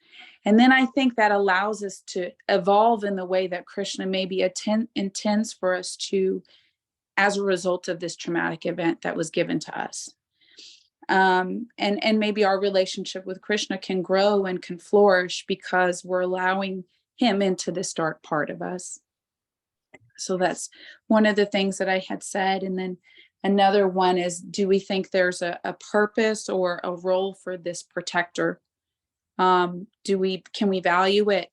And then I think that allows us to evolve in the way that Krishna maybe intends for us to, as a result of this traumatic event that was given to us. And maybe our relationship with Krishna can grow and can flourish because we're allowing him into this dark part of us. So that's one of the things that I had said. And then another one is, do we think there's a purpose or a role for this protector? Can we value it?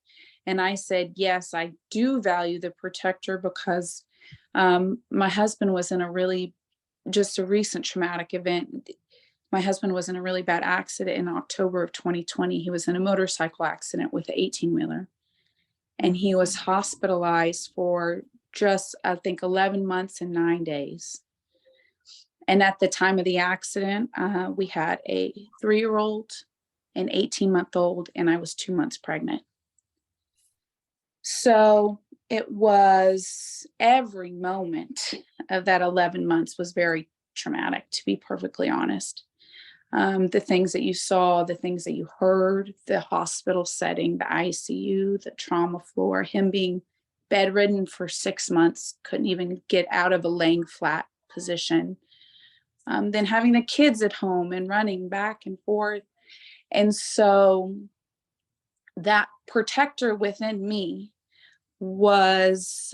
And I said, yes, I do value the protector, because my husband was in just a recent traumatic event. My husband was in a really bad accident in October of 2020. He was in a motorcycle accident with an 18-wheeler. And he was hospitalized for just, I think, 11 months and 9 days. And at the time of the accident, we had a 3-year-old, an 18-month-old, and I was 2 months pregnant. So it was, every moment of that 11 months was very traumatic, to be perfectly honest. The things that you saw, the things that you heard, the hospital setting, the ICU, the trauma floor, him being bedridden for 6 months, couldn't even get out of a laying flat position. Then having the kids at home and running back and forth. And so that protector within me was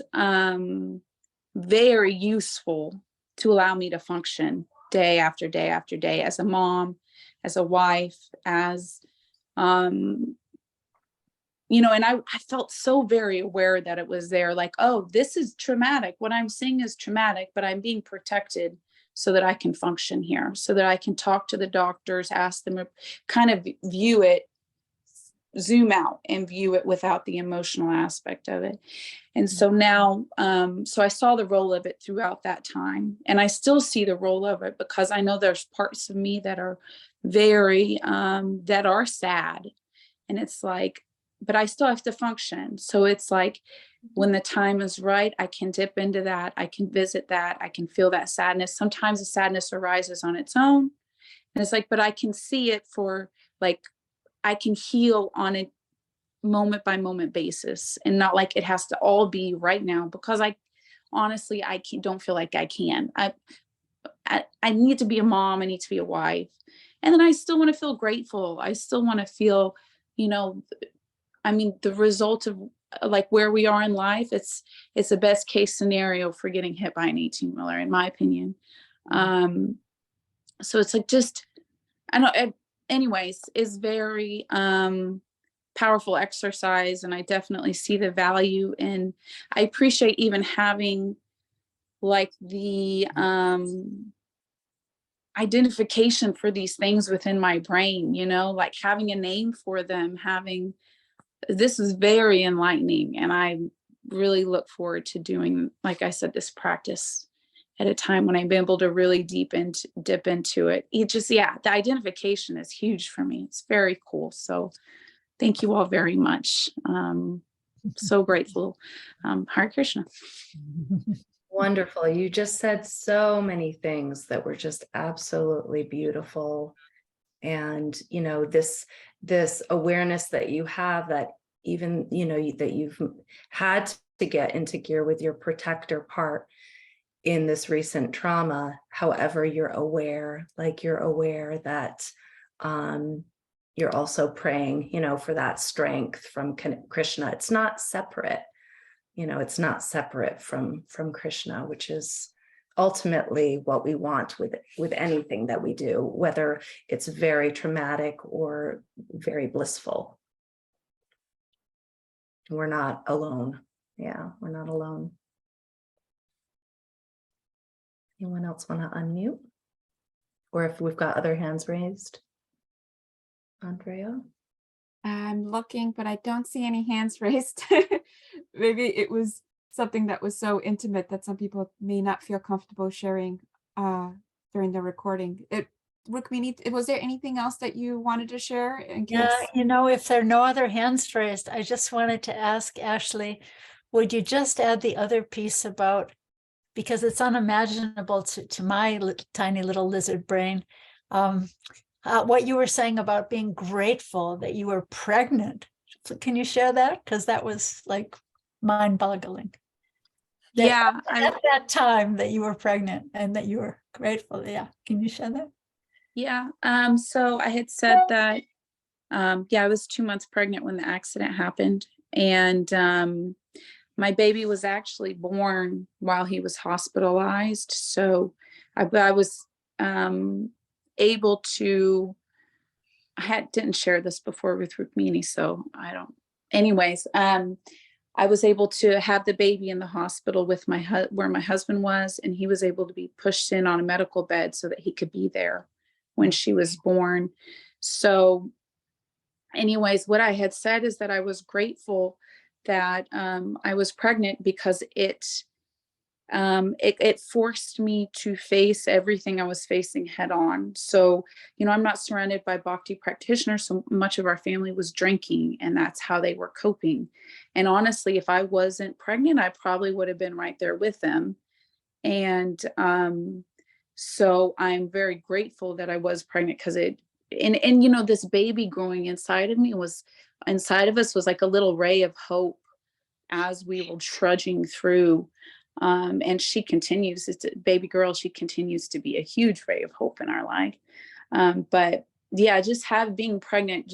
very useful to allow me to function day after day after day as a mom, as a wife, as, and I felt so very aware that it was there, like, oh, this is traumatic. What I'm seeing is traumatic, but I'm being protected so that I can function here, so that I can talk to the doctors, ask them, kind of view it, zoom out and view it without the emotional aspect of it. And so now, so I saw the role of it throughout that time, and I still see the role of it, because I know there's parts of me that are very, that are sad. And it's like, but I still have to function. So it's like, when the time is right, I can dip into that. I can visit that. I can feel that sadness. Sometimes the sadness arises on its own. And it's like, but I can see it for, like, I can heal on a moment by moment basis, and not like it has to all be right now, because I honestly, don't feel like I can. I need to be a mom. I need to be a wife. And then I still want to feel grateful. I still want to feel, the result of, like, where we are in life, it's the best case scenario for getting hit by an 18-wheeler, in my opinion. So it's like, just, anyways, is very powerful exercise. And I definitely see the value, and I appreciate even having, like, the identification for these things within my brain, like having a name for them, this is very enlightening. And I really look forward to doing, like I said, this practice at a time when I'm able to really dip into it. The identification is huge for me. It's very cool. So thank you all very much. So grateful. Hare Krishna. Wonderful. You just said so many things that were just absolutely beautiful. And, this awareness that you have, that even, that you've had to get into gear with your protector part in this recent trauma. However, you're aware that you're also praying, for that strength from Krishna. It's not separate. It's not separate from Krishna, which is ultimately what we want with anything that we do, whether it's very traumatic or very blissful. We're not alone. Yeah, we're not alone. Anyone else want to unmute? Or if we've got other hands raised? Andrea? I'm looking, but I don't see any hands raised. Maybe it was something that was so intimate that some people may not feel comfortable sharing during the recording. Rukmini, was there anything else that you wanted to share in case? Yeah, if there are no other hands raised, I just wanted to ask Ashley, would you just add the other piece about, because it's unimaginable to my tiny little lizard brain, what you were saying about being grateful that you were pregnant. So can you share that? Because that was like mind-boggling. Yeah. At that time that you were pregnant and that you were grateful. Yeah. Can you share that? Yeah. So I had said that, I was 2 months pregnant when the accident happened. And my baby was actually born while he was hospitalized. So I was able to, didn't share this before with Rukmini, so I don't, anyways, I was able to have the baby in the hospital with where my husband was, and he was able to be pushed in on a medical bed so that he could be there when she was born. So anyways, what I had said is that I was grateful that I was pregnant, because it it forced me to face everything I was facing head on. So, I'm not surrounded by Bhakti practitioners. So much of our family was drinking, and that's how they were coping. And honestly, if I wasn't pregnant, I probably would have been right there with them. And so I'm very grateful that I was pregnant, because this baby growing inside of us was like a little ray of hope as we were trudging through. And she continues, it's a baby girl, she continues to be a huge ray of hope in our life. But yeah, just being pregnant,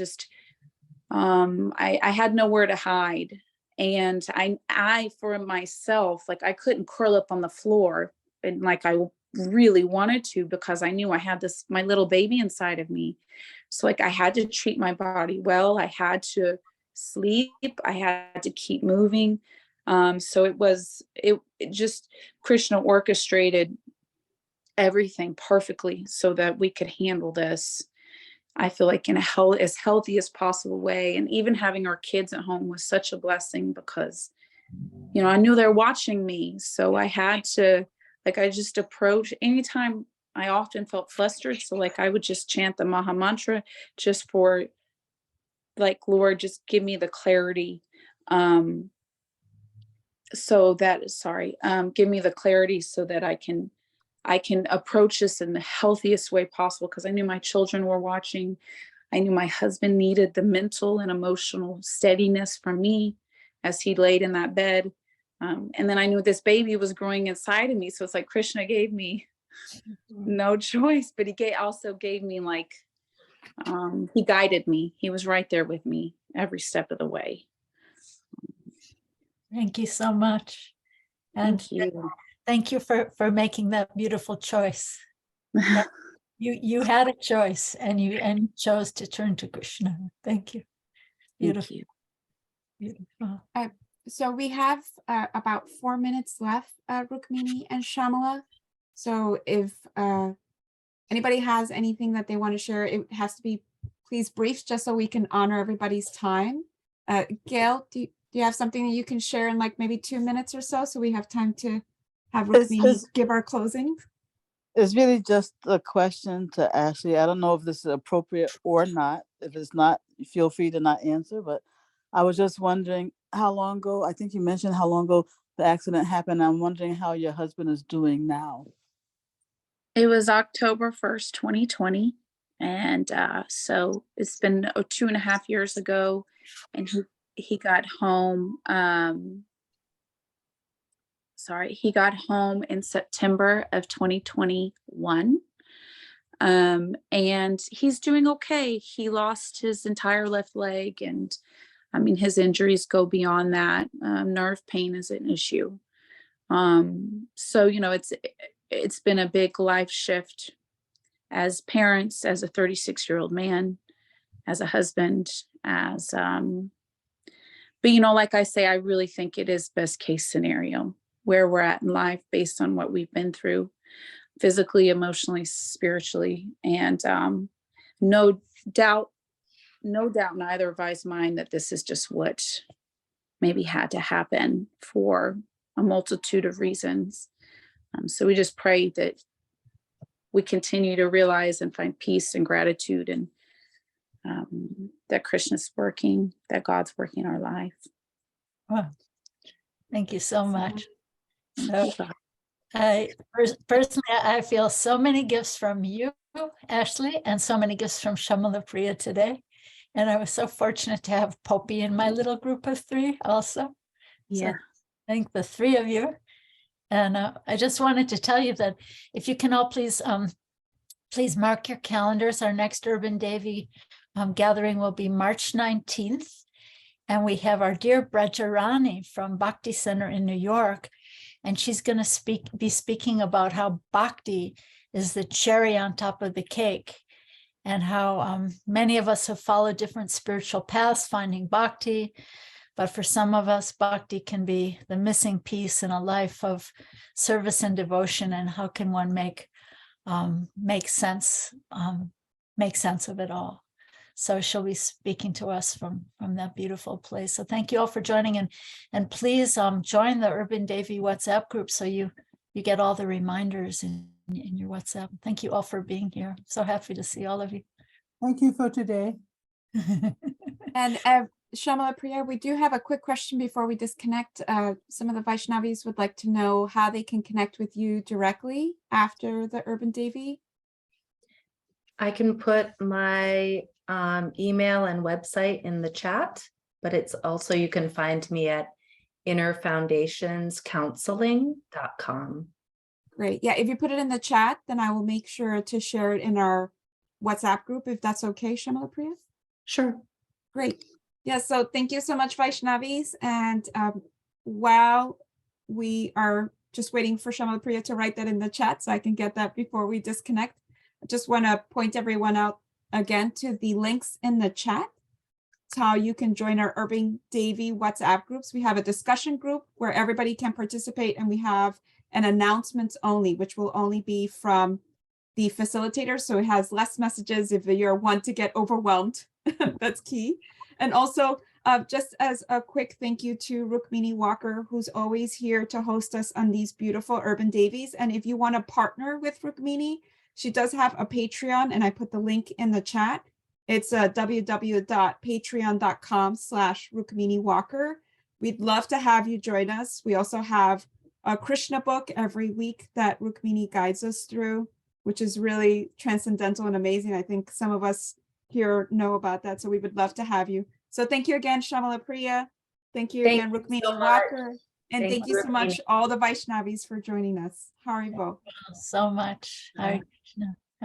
I had nowhere to hide. And I for myself, like, I couldn't curl up on the floor and like I really wanted to, because I knew I had my little baby inside of me. So like, I had to treat my body well. I had to sleep. I had to keep moving. So it just, Krishna orchestrated everything perfectly so that we could handle this, I feel like, in as healthy as possible way. And even having our kids at home was such a blessing, because, I knew they're watching me. So I had to, like, I just approach anytime. I often felt flustered. So like, I would just chant the Maha Mantra just for, like, Lord, just give me the clarity. Give me the clarity so that I can approach this in the healthiest way possible. Because I knew my children were watching. I knew my husband needed the mental and emotional steadiness from me as he laid in that bed. And then I knew this baby was growing inside of me. So it's like Krishna gave me no choice, but he also gave me, like, he guided me. He was right there with me every step of the way. Thank you so much. And Thank you. thank you for making that beautiful choice. You had a choice, and you chose to turn to Krishna. Thank you. Beautiful. Thank you. Beautiful. So we have about 4 minutes left, Rukmini and Syamala. So if anybody has anything that they want to share, it has to be, please, brief, just so we can honor everybody's time. Gail, do you have something that you can share in like maybe 2 minutes or so we have time to have Rukmini give our closing? It's really just a question to Ashley. I don't know if this is appropriate or not. If it's not, feel free to not answer. But I was just wondering, how long ago, I think you mentioned how long ago the accident happened. I'm wondering how your husband is doing now. It was October 1st, 2020. And so it's been 2.5 years ago. And he got home. He got home in September of 2021. And he's doing okay. He lost his entire left leg, and I mean, his injuries go beyond that. Nerve pain is an issue. So, it's been a big life shift as parents, as a 36-year-old man, as a husband, but like I say, I really think it is best case scenario where we're at in life based on what we've been through physically, emotionally, spiritually, and no doubt in either of our mind that this is just what maybe had to happen for a multitude of reasons. So we just pray that we continue to realize and find peace and gratitude, and that Krishna's working, that God's working our life. Wow. Thank you so much. So personally, I feel so many gifts from you, Ashley, and so many gifts from Syamala Priya today. And I was so fortunate to have Poppy in my little group of 3 also. Yeah. So thank the 3 of you. And I just wanted to tell you that if you can all please mark your calendars. Our next Urban Devi gathering will be March 19th. And we have our dear Brajarani from Bhakti Center in New York. And she's going to be speaking about how Bhakti is the cherry on top of the cake, and how many of us have followed different spiritual paths finding Bhakti. But for some of us, Bhakti can be the missing piece in a life of service and devotion. And how can one make sense of it all? So she'll be speaking to us from that beautiful place. So thank you all for joining, and please join the Urban Devi WhatsApp group so you get all the reminders in your WhatsApp. Thank you all for being here. So happy to see all of you. Thank you for today. And Syamala Priya, we do have a quick question before we disconnect. Some of the Vaishnavis would like to know how they can connect with you directly after the Urban Devi. I can put my email and website in the chat, but it's also, you can find me at innerfoundationscounseling.com. Great. Yeah, if you put it in the chat, then I will make sure to share it in our WhatsApp group, if that's okay, Syamala Priya. Sure. Great. Yeah, so thank you so much, Vaishnavis. And while we are just waiting for Syamala Priya to write that in the chat so I can get that before we disconnect, I just want to point everyone out again to the links in the chat. It's how you can join our Urban Devi WhatsApp groups. We have a discussion group where everybody can participate, and we have an announcements only, which will only be from the facilitator. So it has less messages if you're one to get overwhelmed. That's key. And also, just as a quick thank you to Rukmini Walker, who's always here to host us on these beautiful Urban Devis. And if you want to partner with Rukmini, she does have a Patreon, and I put the link in the chat. It's www.patreon.com/Rukmini Walker. We'd love to have you join us. We also have a Krishna book every week that Rukmini guides us through, which is really transcendental and amazing. I think some of us here know about that, so we would love to have you. So thank you again, Syamala Priya. Thank you again, Rukmini Walker. And thank you so much, all the Vaishnavis, for joining us. Haribo. So much. Hare Krishna.